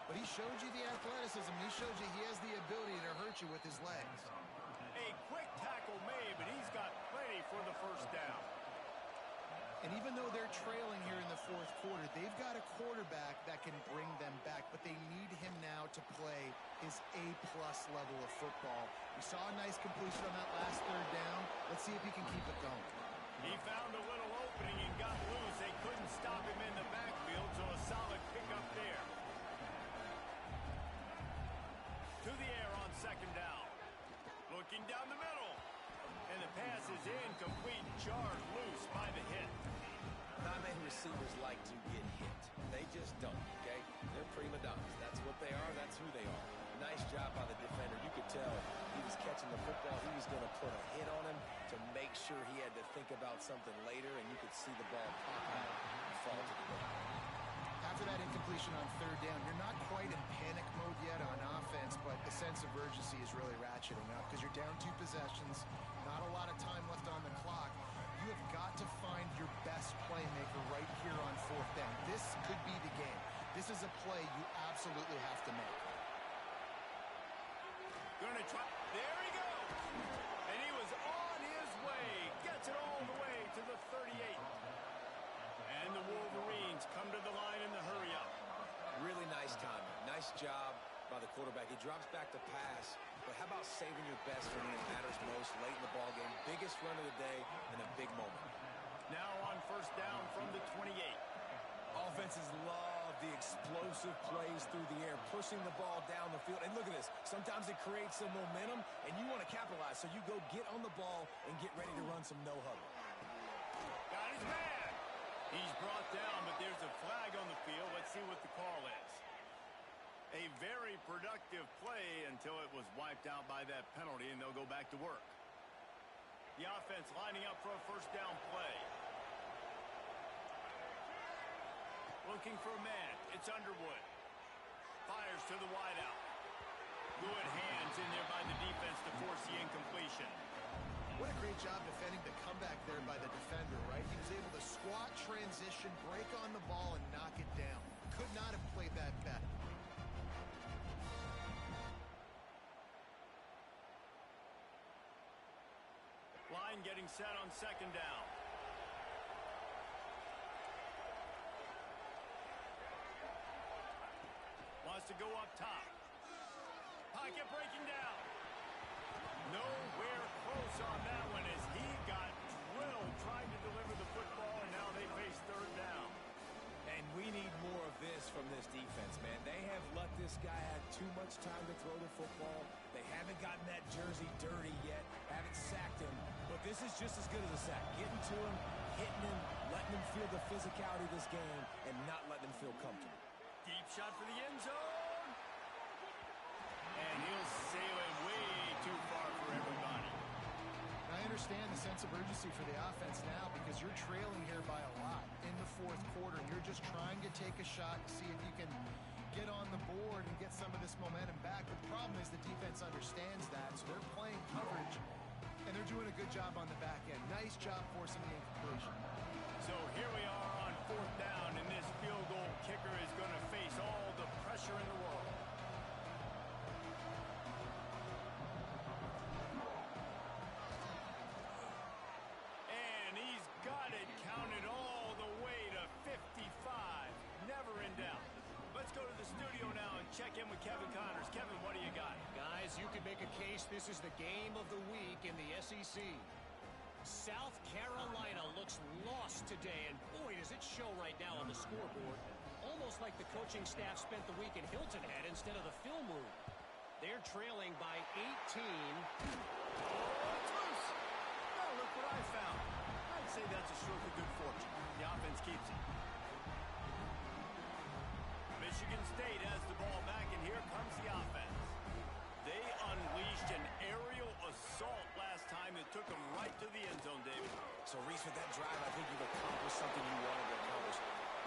but he showed you the athleticism. He showed you he has the ability to hurt you with his legs. A quick tackle made, but he's got plenty for the first down. And even though they're trailing here in the 4th quarter, they've got a quarterback that can bring them back, but they need him now to play his A-plus level of football. We saw a nice completion on that last 3rd down. Let's see if he can keep it going. He found a little opening and got loose. They couldn't stop him in the backfield, so a solid pickup there. To the air on 2nd down. Looking down the middle. And the pass is incomplete, jarred loose by the hit. Not many receivers like to get hit. They just don't, okay? They're prima donnas. That's what they are. That's who they are. Nice job by the defender. You could tell he was catching the football. He was going to put a hit on him to make sure he had to think about something later, and you could see the ball pop out and fall to the ground. After that incompletion on 3rd down, you're not quite in panic mode yet on offense, but the sense of urgency is really ratcheting up because you're down 2 possessions, not a lot of time left on the clock. You have got to find your best playmaker right here on 4th down. This could be the game. This is a play you absolutely have to make. Gonna try. There he goes. And he was on his way. Gets it all the way to the 38. And the Wolverines come to the line in the hurry-up. Really nice timing. Nice job by the quarterback. He drops back to pass, but how about saving your best when it matters most late in the ballgame? Biggest run of the day in a big moment. Now on 1st down from the 28. Offenses love the explosive plays through the air, pushing the ball down the field. And look at this. Sometimes it creates some momentum, and you want to capitalize. So you go get on the ball and get ready to run some no-huddle. Got his man. He's brought down, but there's a flag on the field. Let's see what the call is. A very productive play until it was wiped out by that penalty, and they'll go back to work. The offense lining up for a 1st down play. Looking for a man. It's Underwood. Fires to the wideout. Good hands in there by the defense to force the incompletion. What a great job defending the comeback there by the defender, right? He was able to squat, transition, break on the ball, and knock it down. Could not have played that better. getting set on second down. Wants to go up top. Pocket breaking down. Nowhere close on that one as he got drilled trying to deliver the football, and now they face third down. And we need more of this from this defense, man. They have let this guy have too much time to throw the football. They haven't gotten that jersey dirty yet, haven't sacked him. But this is just as good as a sack. Getting to him, hitting him, letting him feel the physicality of this game, and not letting him feel comfortable. Deep shot for the end zone. And he'll sail it way too far for everybody. I understand the sense of urgency for the offense now because you're trailing here by a lot in the fourth quarter. You're just trying to take a shot and see if you can get on the board and get some of this momentum back. But the problem is the defense understands that, so they're playing coverage, and they're doing a good job on the back end. Nice job forcing the incompletion. So here we are on fourth down, and this field goal kicker is going to face all the pressure in the world. And he's got it counted all the way to 55. Never in doubt. Let's go to the studio now and check in with Kevin Connors. Kevin, what do you got? Guys, you could make a case this is the game of the week in the SEC. South Carolina looks lost today, and boy, does it show right now on the scoreboard. Almost like the coaching staff spent the week in Hilton Head instead of the film room. They're trailing by 18. Now look what I found. I'd say that's a stroke of good fortune. The offense keeps it. Michigan State has the ball back, and here comes the offense. They unleashed an aerial assault last time that took them right to the end zone, David. So, Reese, with that drive, I think you've accomplished something you wanted to accomplish.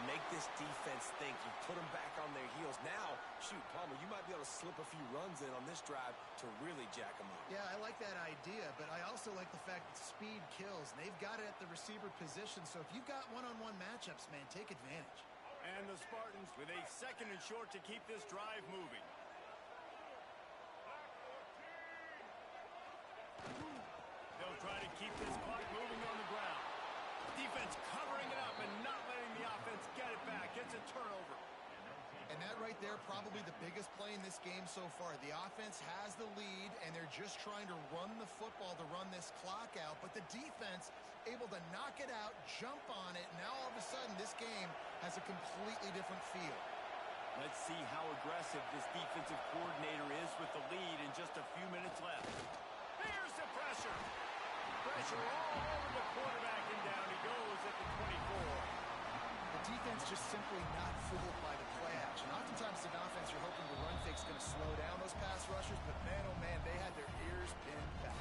Make this defense think. You put them back on their heels. Now, shoot, Palmer, you might be able to slip a few runs in on this drive to really jack them up. Yeah, I like that idea, but I also like the fact that speed kills. And they've got it at the receiver position, so if you've got one-on-one matchups, man, take advantage. And the Spartans with a second and short to keep this drive moving. They'll try to keep this clock moving on the ground. Defense covering it up and not letting the offense get it back. It's a turnover. And that right there, probably the biggest play in this game so far. The offense has the lead, and they're just trying to run the football to run this clock out. But the defense able to knock it out, jump on it. Now all of a sudden, this game has a completely different feel. Let's see how aggressive this defensive coordinator is with the lead in just a few minutes left. Here's the pressure. Pressure all over the quarterback, and down he goes at the 24. The defense just simply not fooled by the play action. Oftentimes, an offense you're hoping the run fake's going to slow down those pass rushers, but man, oh man, they had their ears pinned back.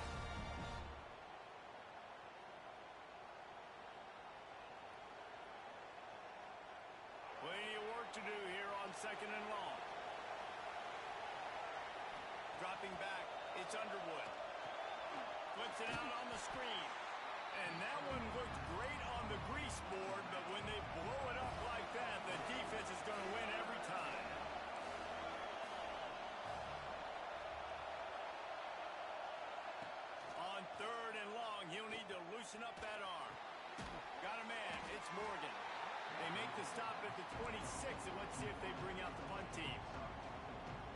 Plenty of work to do here on second and long. Dropping back, it's Underwood. Flips it out on the screen. And that one looked great on the grease board, but when they blow it up like that, the defense is going to win every time. On third and long, he'll need to loosen up that arm. Got a man. It's Morgan. They make the stop at the 26, and let's see if they bring out the punt team.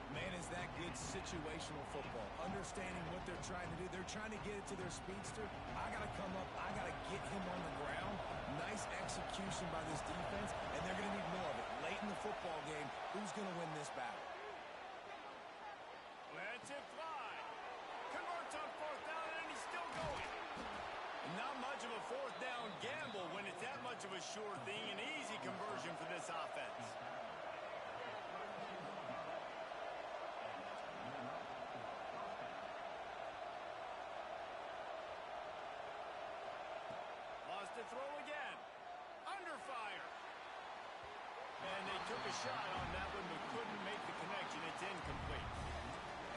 Man, is that good situational football. Understanding what they're trying to do. They're trying to get it to their speedster. I got to come up. I got to get him on the ground. Nice execution by this defense, and they're going to need more of it. Late in the football game, who's going to win this battle? Lets it fly. Converts on fourth down, and he's still going. Not much of a fourth down gamble when it's that much of a sure thing. An easy conversion for this offense. Lost to throw again. Under fire. And they took a shot on that one but couldn't make the connection. It's incomplete.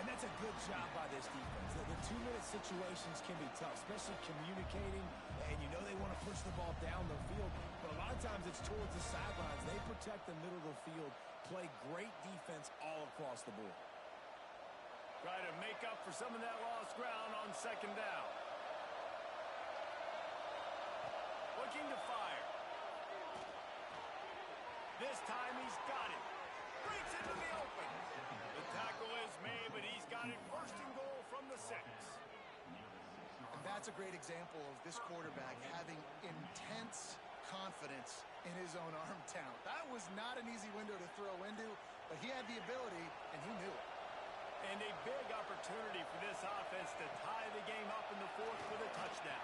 And that's a good job by this defense. The two-minute situations can be tough, especially communicating, and you know they want to push the ball down the field, but a lot of times it's towards the sidelines. They protect the middle of the field, play great defense all across the board. Try to make up for some of that lost ground on second down. looking to fire. This time he's got it. Breaks into the open. The tackle is made, but he's got it first and goal from the 6. And that's a great example of this quarterback having intense confidence in his own arm talent. That was not an easy window to throw into, but he had the ability, and he knew it. And a big opportunity for this offense to tie the game up in the 4th with a touchdown.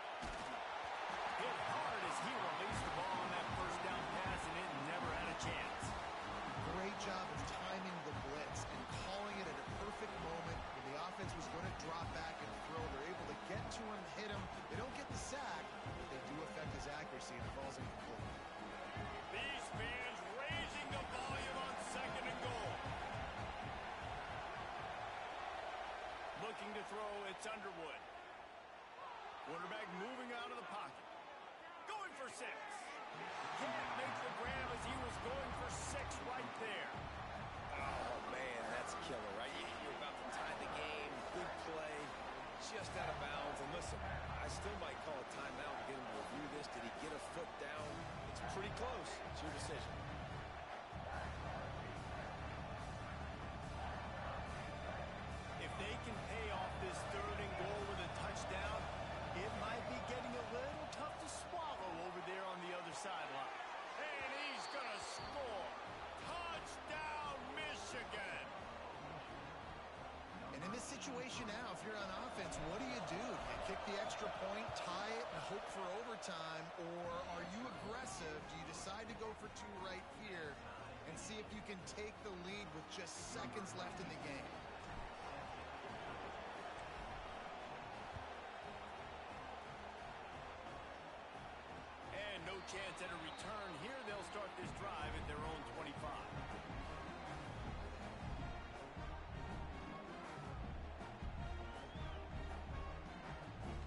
Hit hard as he released the ball on that first down pass, and it never had a chance. Great job of timing the blitz and calling it at a perfect moment when the offense was going to drop back and throw. They're able to get to him, hit him. They don't get the sack, but they do affect his accuracy, and it falls incomplete. These fans raising the volume on 2nd and goal. Looking to throw, it's Underwood. Quarterback moving out of the pocket. Going for 6. Can't make the grab as he was going for 6 right there. Oh, man, that's killer, right? You're about to tie the game. Good play. Just out of bounds. And listen, I still might call a timeout and get him to review this. Did he get a foot down? It's pretty close. It's your decision. If they can pay off this 3rd and goal with a touchdown, it might be getting a little tough to swallow over there on the other sideline. And he's going to score. Touchdown, Michigan. And in this situation now, if you're on offense, what do? You kick the extra point, tie it, and hope for overtime? Or are you aggressive? Do you decide to go for 2 right here and see if you can take the lead with just seconds left in the game? And no chance at a return here. They'll start this drive at their own 25.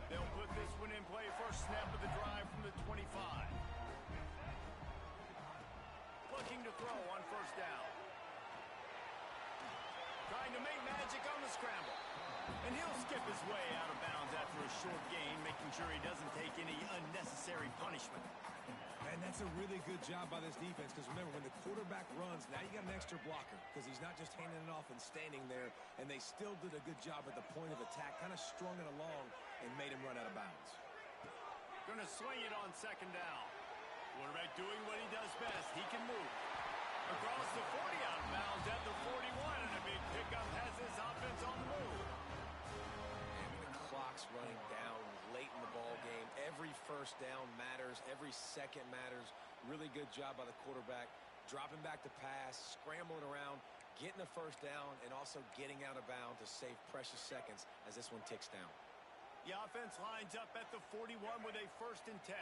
They'll put this one in play. First snap of the drive from the 25. Looking to throw on 1st down. Trying to make magic on the scramble. And he'll skip his way out of bounds after a short gain, making sure he doesn't take any unnecessary punishment. And that's a really good job by this defense, because remember, when the quarterback runs, now you got an extra blocker, because he's not just handing it off and standing there, and they still did a good job at the point of attack, kind of strung it along and made him run out of bounds. Going to swing it on 2nd down. Quarterback doing what he does best. He can move. Across the 40, out of bounds at the 41, and a big pickup has his offense on the move. And the clock's running down late in the ball game. Every first down matters. Every second matters. Really good job by the quarterback. Dropping back to pass, scrambling around, getting a first down, and also getting out of bounds to save precious seconds as this one ticks down. The offense lines up at the 41 with a 1st and 10.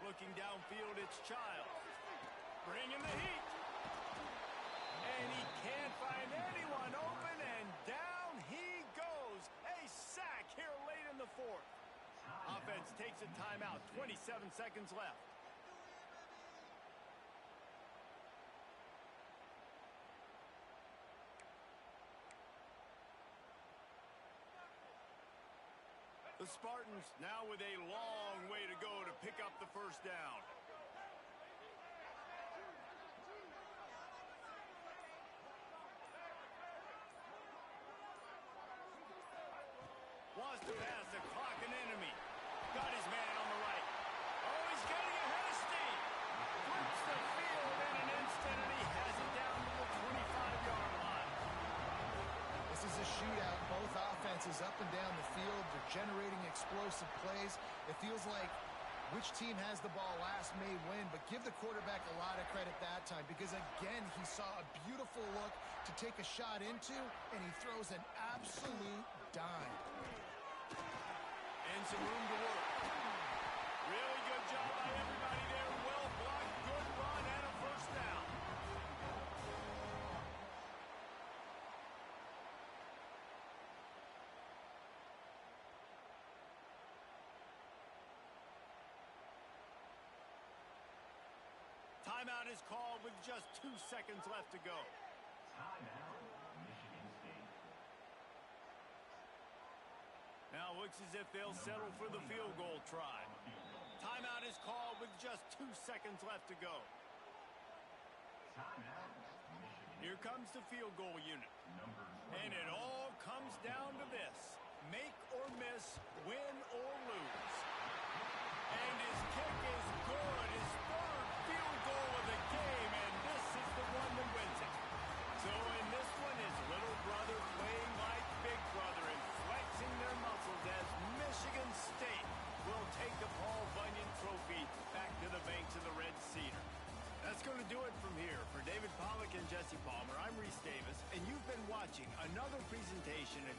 Looking downfield, it's Childs. Bringing the heat. And he can't find anyone open, and down he goes. A sack here late in the 4th. Offense takes a timeout. 27 seconds left. The Spartans now with a long way to go to pick up the first down. Wants to pass the clock, an enemy. Got his man on the right. Oh, he's getting ahead of steam. Flips the field in an instant, and he has it down to the 25-yard line. This is a shootout. Both offenses up and down the field. They're generating explosive plays. It feels like which team has the ball last may win, but give the quarterback a lot of credit that time, because, again, he saw a beautiful look to take a shot into, and he throws an absolute dime. And some room to work. Really good job by everybody there. Well blocked, good run, and a first down. Timeout is called with just 2 seconds left to go. Timeout, Michigan State. Now looks as if they'll settle for the field goal try. Timeout is called with just 2 seconds left to go. Timeout, Michigan. Here comes the field goal unit. Number And it all comes down to this. Make or miss, win or lose. And his kick is good. His third field goal of the game, and this is the one that wins it. So in this one, his little brother playing like big brother and flexing their muscles as Michigan State will take the Paul Bunyan Trophy back to the banks of the Red Cedar. That's going to do it from here. For David Pollack and Jesse Palmer, I'm Reese Davis, and you've been watching another presentation of